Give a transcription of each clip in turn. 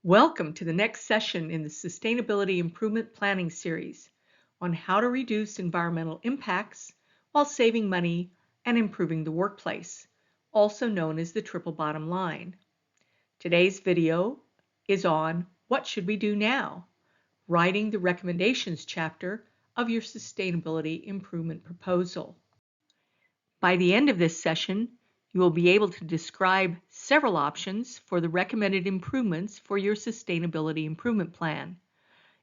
Welcome to the next session in the Sustainability Improvement Planning series on how to reduce environmental impacts while saving money and improving the workplace, also known as the triple bottom line. Today's video is on what should we do now, writing the recommendations chapter of your sustainability improvement proposal. By the end of this session, you will be able to describe several options for the recommended improvements for your sustainability improvement plan,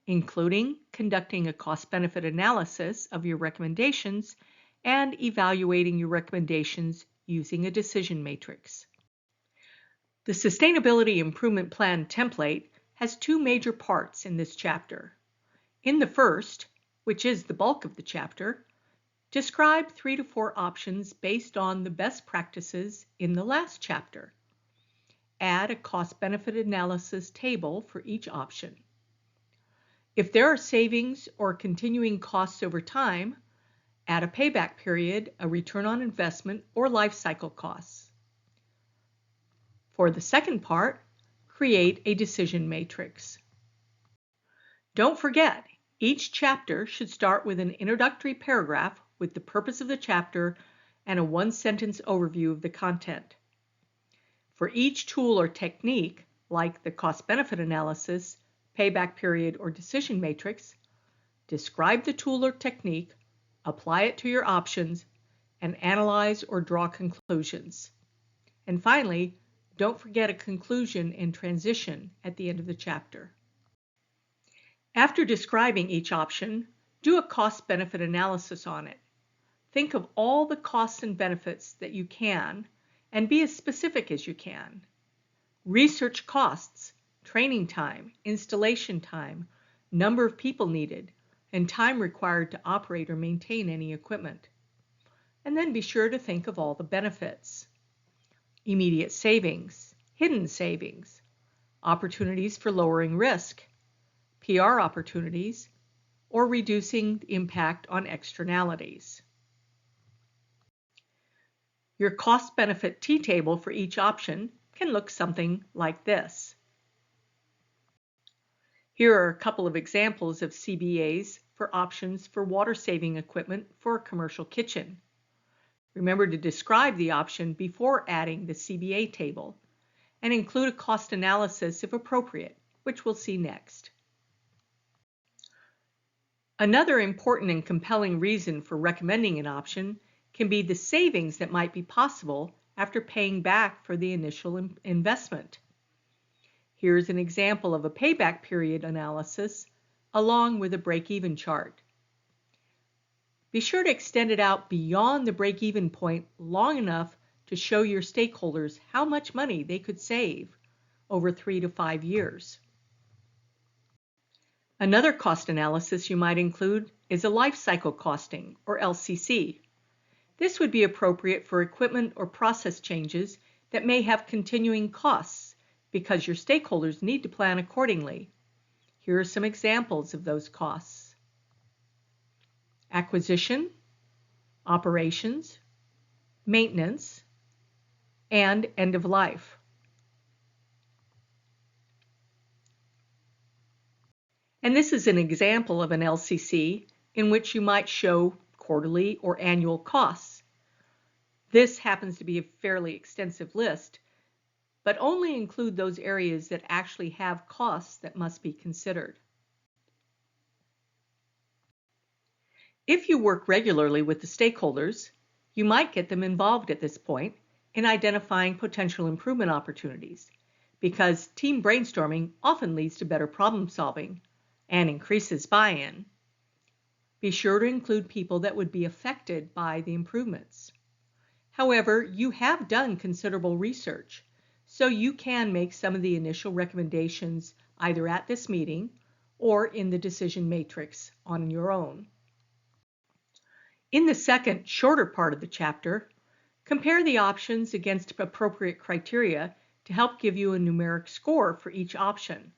including conducting a cost-benefit analysis of your recommendations and evaluating your recommendations using a decision matrix. The Sustainability Improvement Plan template has two major parts in this chapter. In the first, which is the bulk of the chapter, describe 3 to 4 options based on the best practices in the last chapter. Add a cost-benefit analysis table for each option. If there are savings or continuing costs over time, add a payback period, a return on investment, or life cycle costs. For the second part, create a decision matrix. Don't forget, each chapter should start with an introductory paragraph with the purpose of the chapter and a one-sentence overview of the content. For each tool or technique, like the cost-benefit analysis, payback period, or decision matrix, describe the tool or technique, apply it to your options, and analyze or draw conclusions. And finally, don't forget a conclusion and transition at the end of the chapter. After describing each option, do a cost-benefit analysis on it. Think of all the costs and benefits that you can, and be as specific as you can. Research costs, training time, installation time, number of people needed, and time required to operate or maintain any equipment. And then be sure to think of all the benefits. Immediate savings, hidden savings, opportunities for lowering risk, PR opportunities, or reducing the impact on externalities. Your cost-benefit T-table for each option can look something like this. Here are a couple of examples of CBAs for options for water-saving equipment for a commercial kitchen. Remember to describe the option before adding the CBA table, and include a cost analysis if appropriate, which we'll see next. Another important and compelling reason for recommending an option can be the savings that might be possible after paying back for the initial investment. Here's an example of a payback period analysis along with a break-even chart. Be sure to extend it out beyond the break-even point long enough to show your stakeholders how much money they could save over 3 to 5 years. Another cost analysis you might include is a life cycle costing, or LCC. This would be appropriate for equipment or process changes that may have continuing costs because your stakeholders need to plan accordingly. Here are some examples of those costs: acquisition, operations, maintenance, and end of life. And this is an example of an LCC in which you might show quarterly or annual costs. This happens to be a fairly extensive list, but only include those areas that actually have costs that must be considered. If you work regularly with the stakeholders, you might get them involved at this point in identifying potential improvement opportunities, because team brainstorming often leads to better problem solving and increases buy-in. Be sure to include people that would be affected by the improvements. However, you have done considerable research, so you can make some of the initial recommendations either at this meeting or in the decision matrix on your own. In the second, shorter part of the chapter, compare the options against appropriate criteria to help give you a numeric score for each option.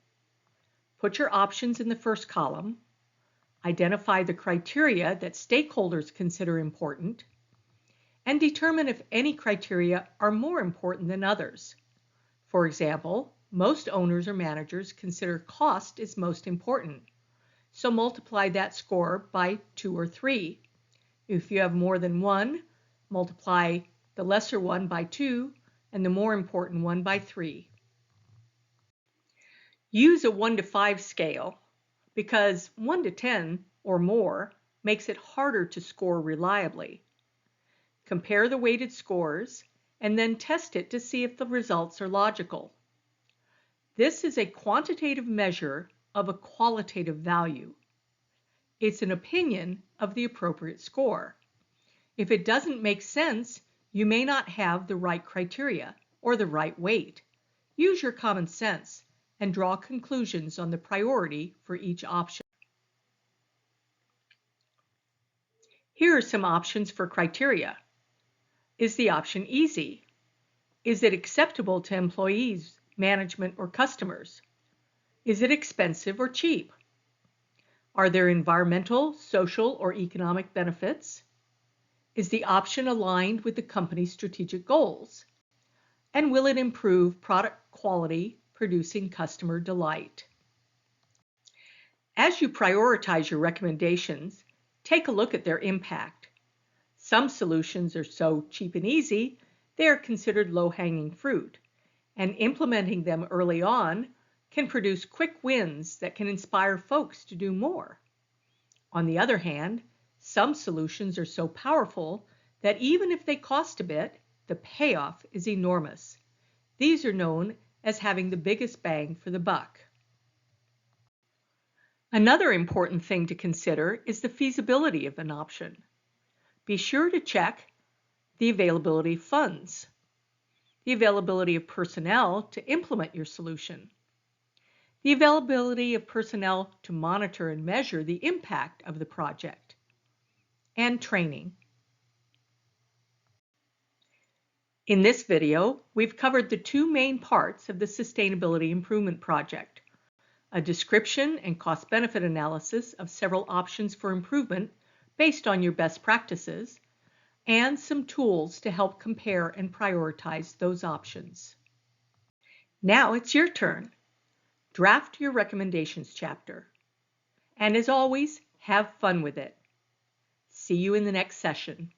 Put your options in the first column, identify the criteria that stakeholders consider important, and determine if any criteria are more important than others. For example, most owners or managers consider cost is most important. So multiply that score by 2 or 3. If you have more than one, multiply the lesser one by 2 and the more important one by 3. Use a 1 to 5 scale because 1 to 10 or more makes it harder to score reliably. Compare the weighted scores and then test it to see if the results are logical. This is a quantitative measure of a qualitative value. It's an opinion of the appropriate score. If it doesn't make sense, you may not have the right criteria or the right weight. Use your common sense and draw conclusions on the priority for each option. Here are some options for criteria. Is the option easy? Is it acceptable to employees, management, or customers? Is it expensive or cheap? Are there environmental, social, or economic benefits? Is the option aligned with the company's strategic goals? And will it improve product quality, producing customer delight? As you prioritize your recommendations, take a look at their impact. Some solutions are so cheap and easy, they are considered low-hanging fruit, and implementing them early on can produce quick wins that can inspire folks to do more. On the other hand, some solutions are so powerful that even if they cost a bit, the payoff is enormous. These are known as having the biggest bang for the buck. Another important thing to consider is the feasibility of an option. Be sure to check the availability of funds, the availability of personnel to implement your solution, the availability of personnel to monitor and measure the impact of the project, and training. In this video, we've covered the two main parts of the Sustainability Improvement Project: a description and cost-benefit analysis of several options for improvement based on your best practices, and some tools to help compare and prioritize those options. Now it's your turn. Draft your recommendations chapter. And as always, have fun with it. See you in the next session.